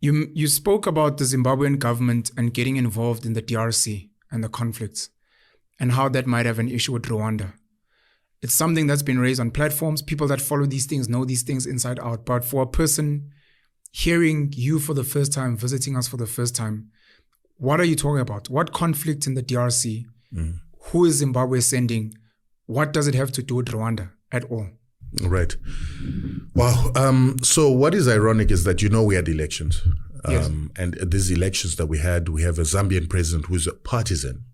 You spoke about the Zimbabwean government and getting involved in the DRC and the conflicts and how that might have an issue with Rwanda. It's something that's been raised on platforms. People that follow these things know these things inside out. But for a person hearing you for the first time, visiting us for the first time, what are you talking about? What conflict in the DRC? Who is Zimbabwe sending? What does it have to do with Rwanda at all? Right. Wow. So what is ironic is that, we had elections. Yes. And these elections that we have a Zambian president who is a partisan,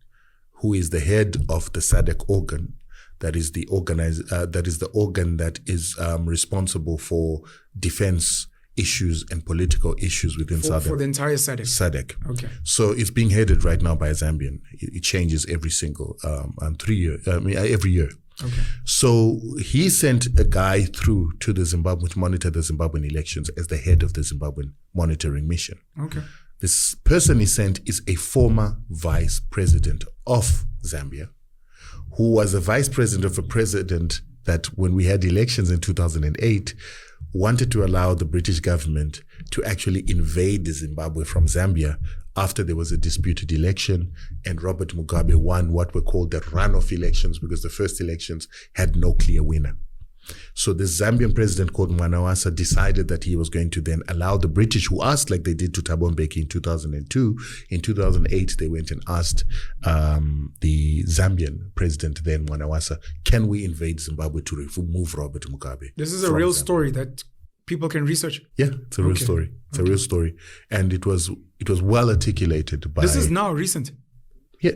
who is the head of the SADC organ. That is the organ that is responsible for defense issues and political issues within SADC. For the entire SADC? SADC. Okay. So it's being headed right now by a Zambian. It changes every single, every year. Okay. So he sent a guy through to the Zimbabwe to monitor the Zimbabwean elections as the head of the Zimbabwean monitoring mission. Okay. This person he sent is a former vice president of Zambia, who was a vice president of a president that, when we had elections in 2008, wanted to allow the British government to actually invade Zimbabwe from Zambia after there was a disputed election, and Robert Mugabe won what were called the runoff elections because the first elections had no clear winner. So the Zambian president called Mwanawasa decided that he was going to then allow the British, who asked, like they did to Thabo Mbeki in 2002. In 2008, they went and asked the Zambian president then, Mwanawasa, can we invade Zimbabwe to remove Robert Mugabe? This is a real story that people can research. Yeah, it's a real story. It's a real story. And it was well articulated by... This is now recent. Yeah.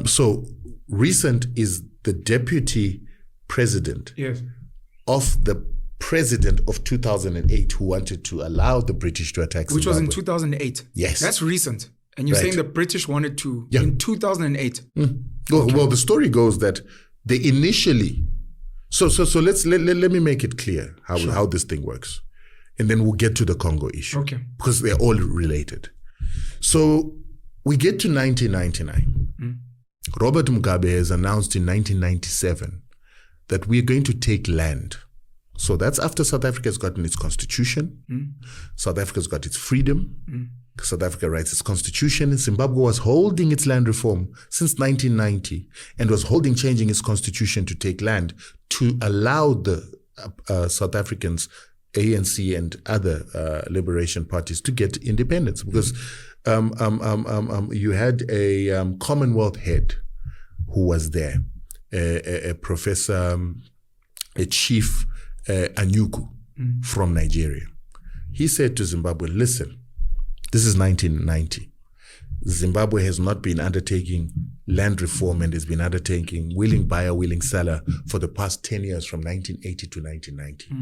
So recent is the deputy president. Yes. Of the president of 2008 who wanted to allow the British to attack Zimbabwe. Which was in 2008. Yes. That's recent. And you're saying the British wanted to in 2008. Well, the story goes that they initially... So let me make it clear how this thing works. And then we'll get to the Congo issue. Okay. Because they're all related. So we get to 1999. Robert Mugabe has announced in 1997 that we're going to take land. So that's after South Africa has gotten its constitution. South Africa's got its freedom. South Africa writes its constitution. And Zimbabwe was holding its land reform since 1990 and was changing its constitution to take land to allow the South Africans, ANC and other liberation parties to get independence. Because you had a Commonwealth head who was there. A professor, a chief Anyuku from Nigeria. He said to Zimbabwe, listen, this is 1990. Zimbabwe has not been undertaking land reform and has been undertaking willing buyer, willing seller for the past 10 years from 1980 to 1990.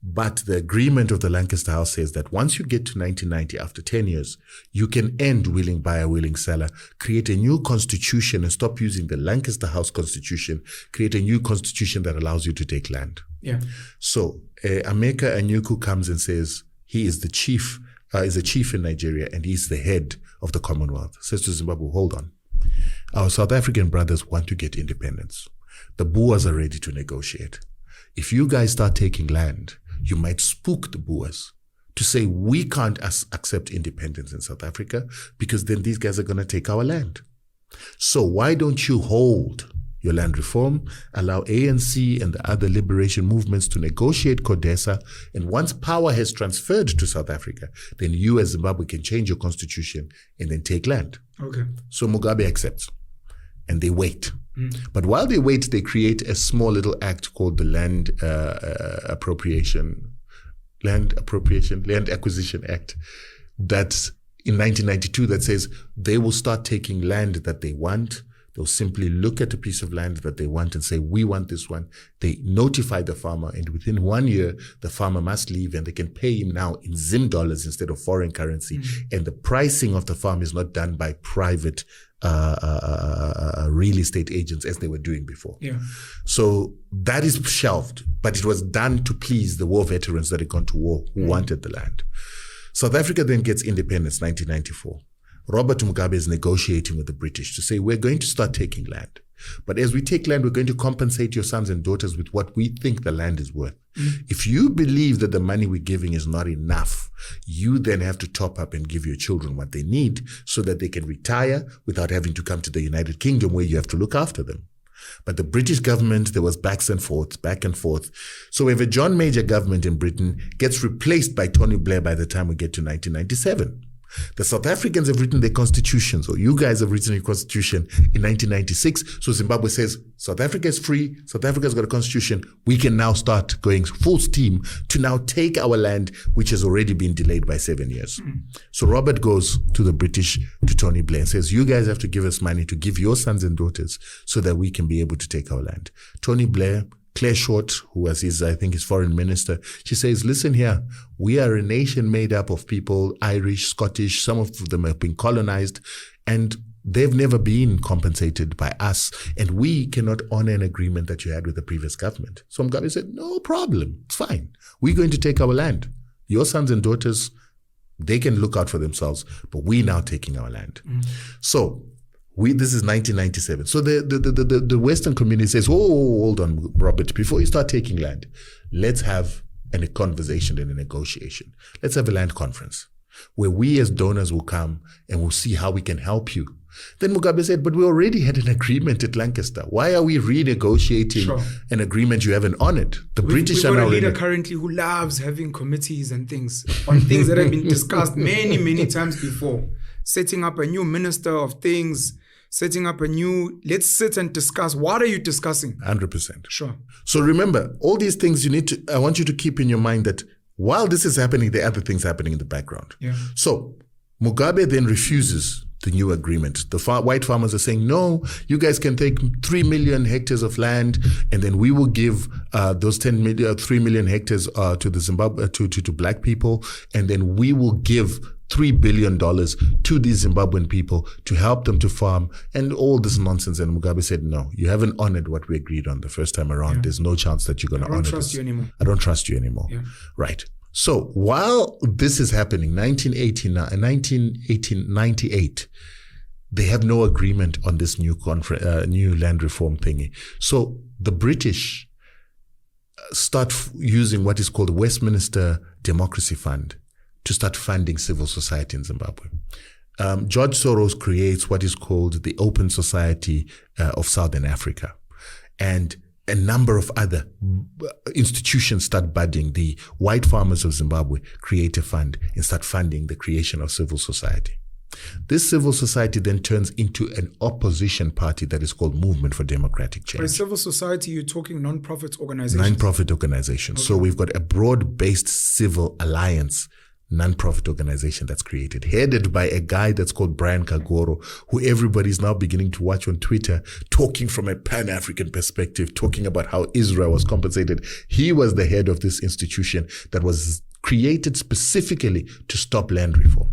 But the agreement of the Lancaster House says that once you get to 1990, after 10 years, you can end willing buyer, willing seller, create a new constitution and stop using the Lancaster House constitution, create a new constitution that allows you to take land. Yeah. So Ameka Anyuku comes and says he is the chief, is a chief in Nigeria and he's the head of the Commonwealth. Says to Zimbabwe, hold on. Our South African brothers want to get independence. The Boers are ready to negotiate. If you guys start taking land, you might spook the Boers to say we can't accept independence in South Africa because then these guys are going to take our land. So why don't you hold your land reform, allow ANC and the other liberation movements to negotiate CODESA, and once power has transferred to South Africa, then you as Zimbabwe can change your constitution and then take land. Okay. So Mugabe accepts and they wait. But while they wait, they create a small little act called the Land Acquisition Act that's in 1992 that says they will start taking land that they want. They'll simply look at a piece of land that they want and say, we want this one. They notify the farmer, and within 1 year, the farmer must leave and they can pay him now in Zim dollars instead of foreign currency. And the pricing of the farm is not done by private real estate agents as they were doing before. Yeah. So that is shelved, but it was done to please the war veterans that had gone to war who wanted the land. South Africa then gets independence, 1994. Robert Mugabe is negotiating with the British to say, we're going to start taking land. But as we take land, we're going to compensate your sons and daughters with what we think the land is worth. If you believe that the money we're giving is not enough, you then have to top up and give your children what they need so that they can retire without having to come to the United Kingdom where you have to look after them. But the British government, there was back and forth. So if a John Major government in Britain gets replaced by Tony Blair by the time we get to 1997. The South Africans have written their constitutions, or you guys have written your constitution in 1996. So Zimbabwe says, South Africa is free. South Africa's got a constitution. We can now start going full steam to now take our land, which has already been delayed by 7 years. So Robert goes to the British, to Tony Blair, and says, you guys have to give us money to give your sons and daughters so that we can be able to take our land. Tony Blair, Claire Short, who was his foreign minister, she says, listen here, we are a nation made up of people, Irish, Scottish, some of them have been colonized, and they've never been compensated by us, and we cannot honor an agreement that you had with the previous government. So Mugabe said, no problem, it's fine. We're going to take our land. Your sons and daughters, they can look out for themselves, but we're now taking our land. So this is 1997. So the Western community says, oh, hold on, Robert, before you start taking land, let's have a conversation and a negotiation. Let's have a land conference where we as donors will come and we'll see how we can help you. Then Mugabe said, but we already had an agreement at Lancaster. Why are we renegotiating an agreement you haven't honored? We've got a leader currently who loves having committees and things on things that have been discussed many, many times before. Setting up a new minister of things, let's sit and discuss. What are you discussing? 100%. Sure. So remember, all these things I want you to keep in your mind that while this is happening, there are other things happening in the background. Yeah. So Mugabe then refuses the new agreement. The white farmers are saying, no, you guys can take 3 million hectares of land, and then we will give those 3 million hectares to the Zimbabwe, to black people, and then we will give $3 billion to these Zimbabwean people to help them to farm and all this nonsense. And Mugabe said, no, you haven't honored what we agreed on the first time around. Yeah. There's no chance that you're going to honor this. I don't trust you anymore. I don't trust you anymore. Yeah. Right. So while this is happening, 1998, they have no agreement on this new land reform thingy. So the British start using what is called the Westminster Democracy Fund to start funding civil society in Zimbabwe. George Soros creates what is called the Open Society of Southern Africa. And a number of other institutions start budding. The white farmers of Zimbabwe create a fund and start funding the creation of civil society. This civil society then turns into an opposition party that is called Movement for Democratic Change. By civil society, you're talking non-profit organizations? Non-profit organizations. Okay. So we've got a broad-based civil alliance non-profit organization that's created, headed by a guy that's called Brian Kagoro, who everybody's now beginning to watch on Twitter, talking from a Pan-African perspective, talking about how Israel was compensated. He was the head of this institution that was created specifically to stop land reform.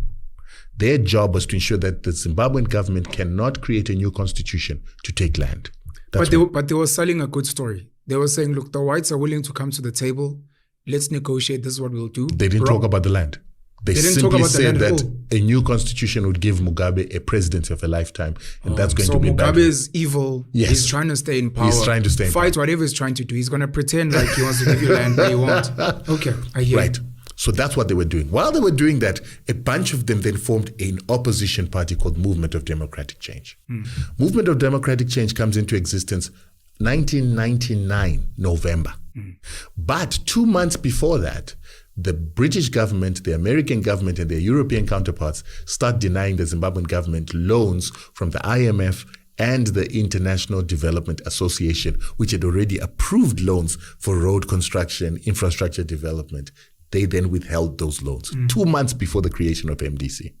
Their job was to ensure that the Zimbabwean government cannot create a new constitution to take land. But they were selling a good story. They were saying, look, the whites are willing to come to the table. Let's negotiate. This is what we'll do. They didn't talk about the land. They simply said that a new constitution would give Mugabe a presidency of a lifetime, and that's going to be bad. So Mugabe is evil. Yes. He's trying to stay in power. He's trying to stay in power. Fight whatever he's trying to do. He's going to pretend like he wants to give you land, but he won't. Okay, I hear. Right. So that's what they were doing. While they were doing that, a bunch of them then formed an opposition party called Movement of Democratic Change. Movement of Democratic Change comes into existence 1999, November. But 2 months before that, the British government, the American government, and their European counterparts start denying the Zimbabwean government loans from the IMF and the International Development Association, which had already approved loans for road construction, infrastructure development. They then withheld those loans 2 months before the creation of MDC.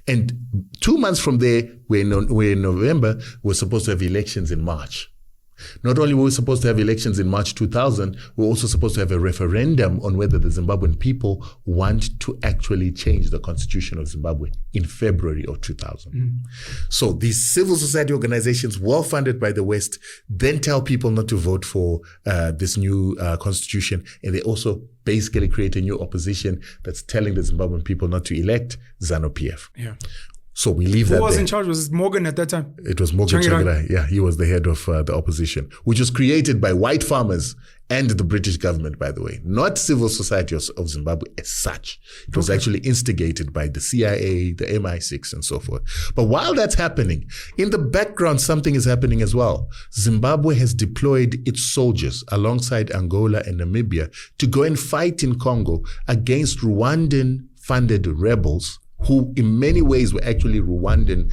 And 2 months from there, we're in November, we're supposed to have elections in March. Not only were we supposed to have elections in March 2000, we're also supposed to have a referendum on whether the Zimbabwean people want to actually change the constitution of Zimbabwe in February of 2000. So these civil society organizations, well funded by the West, then tell people not to vote for this new constitution. And they also basically create a new opposition that's telling the Zimbabwean people not to elect ZANU-PF. Yeah. So we leave that Who was there. in charge? Was it Morgan at that time? It was Morgan Tsvangirai. Tsvangirai. Yeah, he was the head of the opposition, which was created by white farmers and the British government, by the way, not civil society of Zimbabwe as such. It was actually instigated by the CIA, the MI6, and so forth. But while that's happening, in the background, something is happening as well. Zimbabwe has deployed its soldiers alongside Angola and Namibia to go and fight in Congo against Rwandan-funded rebels who in many ways were actually Rwandan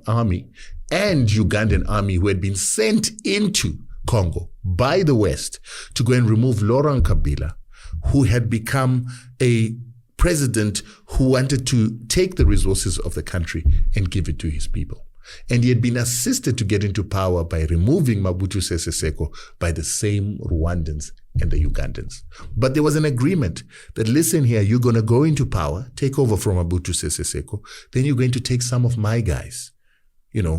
army and Ugandan army who had been sent into Congo by the West to go and remove Laurent Kabila, who had become a president who wanted to take the resources of the country and give it to his people. And he had been assisted to get into power by removing Mobutu Sese Seko by the same Rwandans and the Ugandans. But there was an agreement that, listen here, you're going to go into power, take over from Mobutu Sese Seko, then you're going to take some of my guys,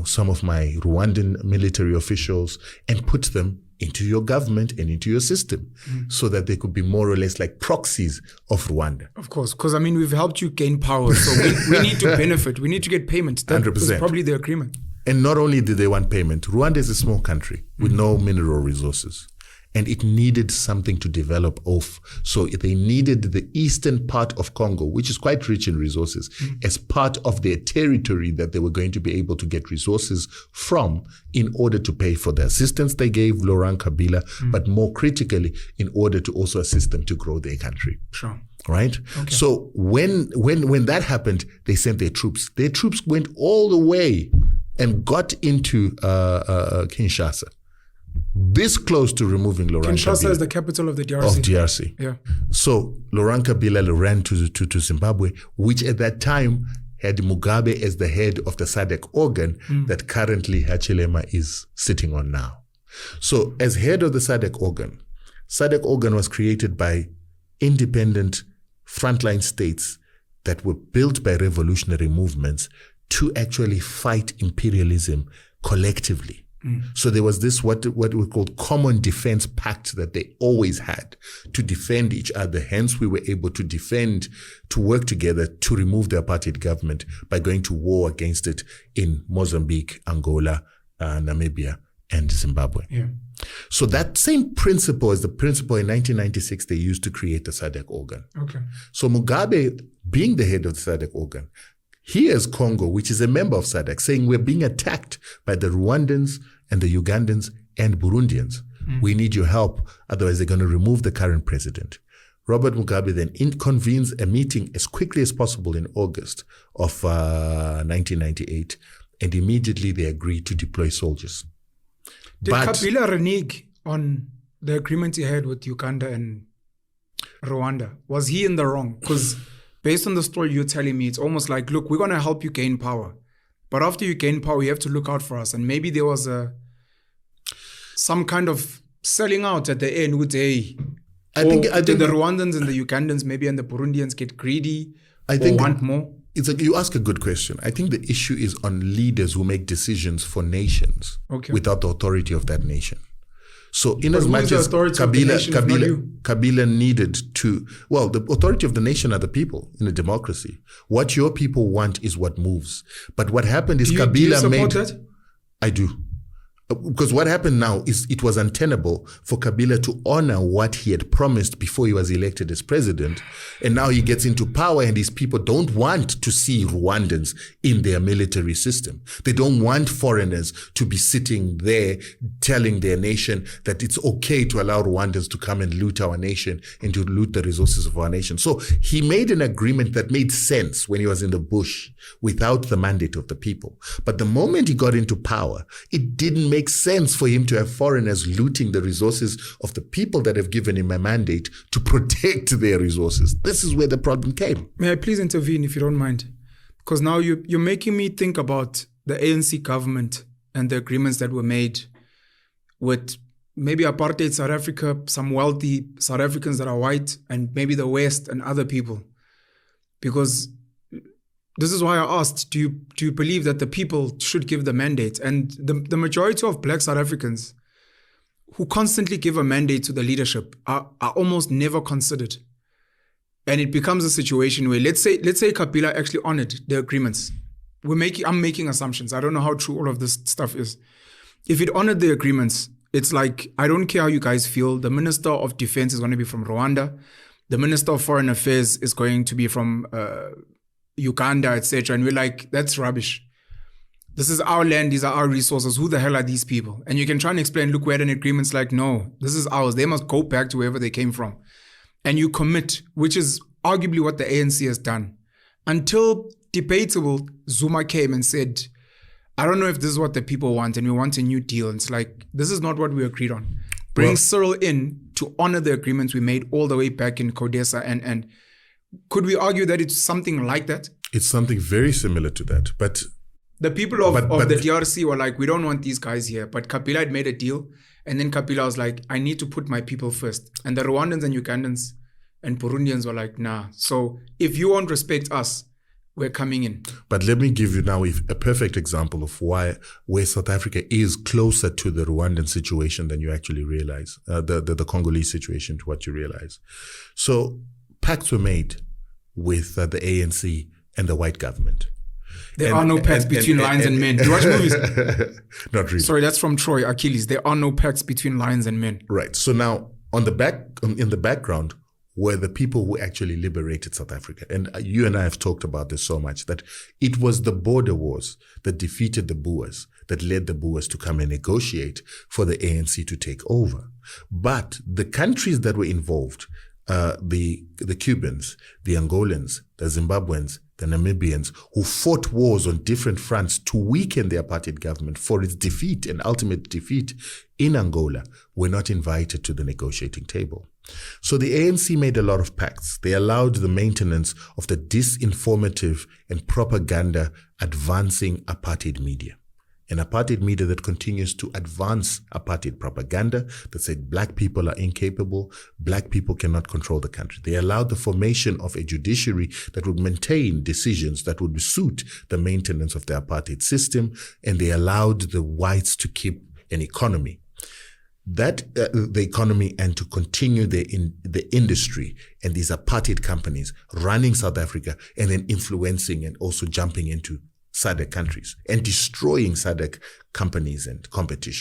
some of my Rwandan military officials, and put them into your government and into your system so that they could be more or less like proxies of Rwanda. Of course, because we've helped you gain power, so we need to benefit. We need to get payment. That 100%. was probably the agreement. And not only did they want payment, Rwanda is a small country with no mineral resources. And it needed something to develop off. So they needed the eastern part of Congo, which is quite rich in resources, as part of their territory that they were going to be able to get resources from in order to pay for the assistance they gave Laurent Kabila, but more critically, in order to also assist them to grow their country. Sure. Right? Okay. So when that happened, they sent their troops. Their troops went all the way and got into Kinshasa. This close to removing Laurent Kabila. Kinshasa is the capital of the DRC. Of DRC. Yeah. So Laurent Kabila ran to Zimbabwe, which at that time had Mugabe as the head of the SADC organ that currently Hichilema is sitting on now. So as head of the SADC organ was created by independent frontline states that were built by revolutionary movements to actually fight imperialism collectively. So there was this what we called common defense pact that they always had to defend each other. Hence, we were able to work together to remove the apartheid government by going to war against it in Mozambique, Angola, Namibia, and Zimbabwe. Yeah. So that same principle is the principle in 1996 they used to create the SADC organ. Okay. So Mugabe, being the head of the SADC organ, here's Congo, which is a member of SADC, saying we're being attacked by the Rwandans and the Ugandans and Burundians. We need your help, otherwise they're going to remove the current president. Robert Mugabe then convenes a meeting as quickly as possible in August of 1998, and immediately they agreed to deploy soldiers. Did Kabila renege on the agreement he had with Uganda and Rwanda? Was he in the wrong? Because based on the story you're telling me, it's almost like, look, we're going to help you gain power. But after you gain power, you have to look out for us. And maybe there was some kind of selling out at the end with, hey, I think the Rwandans and the Ugandans maybe and the Burundians get greedy or want more? It's like you ask a good question. I think the issue is on leaders who make decisions for nations without the authority of that nation. So in as much as Kabila needed to, the authority of the nation are the people in a democracy. What your people want is what moves. But what happened is Kabila do you support made... that? I do. Because what happened now is it was untenable for Kabila to honor what he had promised before he was elected as president. And now he gets into power and his people don't want to see Rwandans in their military system. They don't want foreigners to be sitting there telling their nation that it's okay to allow Rwandans to come and loot our nation and to loot the resources of our nation. So he made an agreement that made sense when he was in the bush without the mandate of the people. But the moment he got into power, it didn't make sense for him to have foreigners looting the resources of the people that have given him a mandate to protect their resources. This is where the problem came. May I please intervene if you don't mind? Because now you're making me think about the ANC government and the agreements that were made with maybe apartheid South Africa, some wealthy South Africans that are white, and maybe the West and other people. Because this is why I asked, do you believe that the people should give the mandate? And the majority of black South Africans who constantly give a mandate to the leadership are almost never considered. And it becomes a situation where let's say Kabila actually honored the agreements. I'm making assumptions. I don't know how true all of this stuff is. If it honored the agreements, it's like, I don't care how you guys feel. The Minister of Defense is going to be from Rwanda. The Minister of Foreign Affairs is going to be from Uganda, etc. And we're like, that's rubbish. This is our land. These are our resources. Who the hell are these people? And you can try and explain, look, we had an agreement. It's like, no, this is ours. They must go back to wherever they came from. And you commit, which is arguably what the ANC has done. Until debatable, Zuma came and said, I don't know if this is what the people want and we want a new deal. And it's like, this is not what we agreed on. Bring Cyril in to honor the agreements we made all the way back in Codesa. And could we argue that it's something like that? It's something very similar to that. But the people of the DRC were like, we don't want these guys here. But Kabila had made a deal. And then Kabila was like, I need to put my people first. And the Rwandans and Ugandans and Burundians were like, nah. So if you won't respect us, we're coming in. But let me give you now a perfect example of where South Africa is closer to the Rwandan situation than you actually realize, the Congolese situation to what you realize. So pacts were made with the ANC and the white government. There are no pacts between lions and men. Do you watch movies? Not really. Sorry, that's from Troy, Achilles. There are no pacts between lions and men. Right. So now in the background were the people who actually liberated South Africa. And you and I have talked about this so much, that it was the border wars that defeated the Boers, that led the Boers to come and negotiate for the ANC to take over. But the countries that were involved, the Cubans, the Angolans, the Zimbabweans, the Namibians, who fought wars on different fronts to weaken the apartheid government for its defeat and ultimate defeat in Angola, were not invited to the negotiating table. So the ANC made a lot of pacts. They allowed the maintenance of the disinformative and propaganda advancing apartheid media. An apartheid media that continues to advance apartheid propaganda that said black people are incapable, black people cannot control the country. They allowed the formation of a judiciary that would maintain decisions that would suit the maintenance of the apartheid system, and they allowed the whites to keep an economy. The economy and to continue the industry and these apartheid companies running South Africa and then influencing and also jumping into SADC countries and destroying SADC companies and competition.